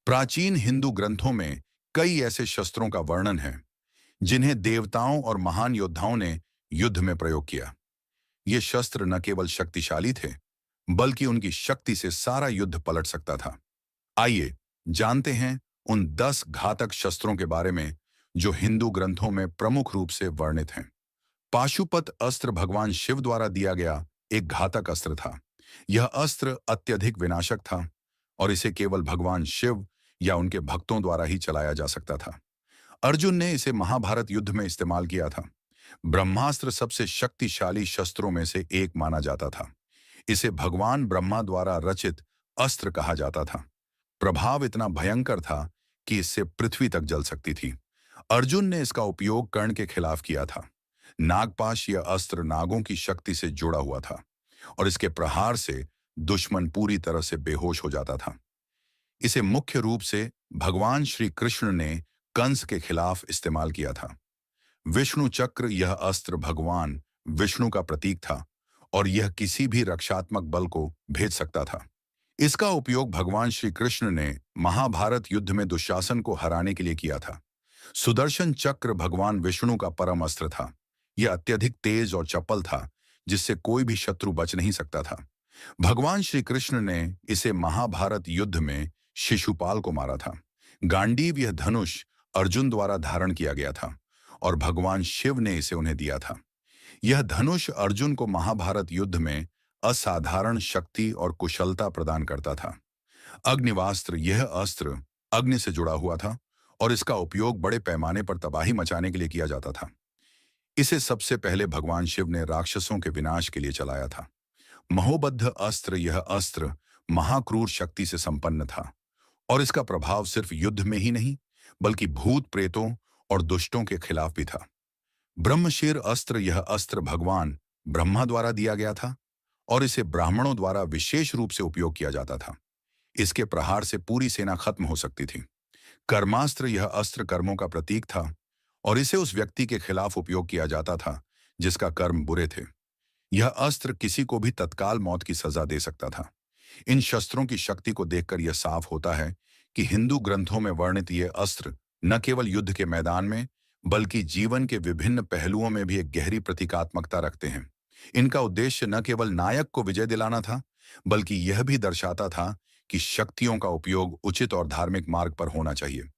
प्राचीन हिंदू ग्रंथों में कई ऐसे शस्त्रों का वर्णन है जिन्हें देवताओं और महान योद्धाओं ने युद्ध में प्रयोग किया। ये शस्त्र न केवल शक्तिशाली थे, बल्कि उनकी शक्ति से सारा युद्ध पलट सकता था। आइए जानते हैं उन 10 घातक शस्त्रों के बारे में जो हिंदू ग्रंथों में प्रमुख रूप से वर्णित हैं। पाशुपत अस्त्र भगवान शिव द्वारा दिया गया एक घातक अस्त्र था। यह अस्त्र अत्यधिक विनाशक था और इसे केवल भगवान शिव या उनके भक्तों द्वारा ही चलाया जा सकता था। अर्जुन ने इसे महाभारत युद्ध में इस्तेमाल किया था। ब्रह्मास्त्र सबसे शक्तिशाली शस्त्रों में से एक माना जाता था। इसे भगवान ब्रह्मा द्वारा रचित अस्त्र कहा जाता था। प्रभाव इतना भयंकर था कि इससे पृथ्वी तक जल सकती थी। अर्जुन ने इसका उपयोग कर्ण के खिलाफ किया था। नागपाश यह अस्त्र नागों की शक्ति से जुड़ा हुआ था और इसके प्रहार से दुश्मन पूरी तरह से बेहोश हो जाता था। इसे मुख्य रूप से भगवान श्री कृष्ण ने कंस के खिलाफ इस्तेमाल किया था। विष्णु चक्र यह अस्त्र भगवान विष्णु का प्रतीक था और यह किसी भी रक्षात्मक बल को भेज सकता था। इसका उपयोग भगवान श्री कृष्ण ने महाभारत युद्ध में दुशासन को हराने के लिए किया था। सुदर्शन चक्र भगवान विष्णु का परम अस्त्र था। यह अत्यधिक तेज और चपल था, जिससे कोई भी शत्रु बच नहीं सकता था। भगवान श्री कृष्ण ने इसे महाभारत युद्ध में शिशुपाल को मारा था। गांडीव यह धनुष अर्जुन द्वारा धारण किया गया था और भगवान शिव ने इसे उन्हें दिया था। यह धनुष अर्जुन को महाभारत युद्ध में असाधारण शक्ति और कुशलता प्रदान करता था। अग्निवास्त्र यह अस्त्र अग्नि से जुड़ा हुआ था और इसका उपयोग बड़े पैमाने पर तबाही मचाने के लिए किया जाता था। इसे सबसे पहले भगवान शिव ने राक्षसों के विनाश के लिए चलाया था। महोबद्ध अस्त्र यह अस्त्र महाक्रूर शक्ति से संपन्न था और इसका प्रभाव सिर्फ युद्ध में ही नहीं, बल्कि भूत प्रेतों और दुष्टों के खिलाफ भी था। ब्रह्मशीर अस्त्र यह अस्त्र भगवान ब्रह्मा द्वारा दिया गया था और इसे ब्राह्मणों द्वारा विशेष रूप से उपयोग किया जाता था। इसके प्रहार से पूरी सेना खत्म हो सकती थी। कर्मास्त्र यह अस्त्र कर्मों का प्रतीक था और इसे उस व्यक्ति के खिलाफ उपयोग किया जाता था जिसका कर्म बुरे थे। यह अस्त्र किसी को भी तत्काल मौत की सजा दे सकता था। इन शस्त्रों की शक्ति को देखकर यह साफ होता है कि हिंदू ग्रंथों में वर्णित ये अस्त्र न केवल युद्ध के मैदान में, बल्कि जीवन के विभिन्न पहलुओं में भी एक गहरी प्रतीकात्मकता रखते हैं। इनका उद्देश्य न केवल नायक को विजय दिलाना था, बल्कि यह भी दर्शाता था कि शक्तियों का उपयोग उचित और धार्मिक मार्ग पर होना चाहिए।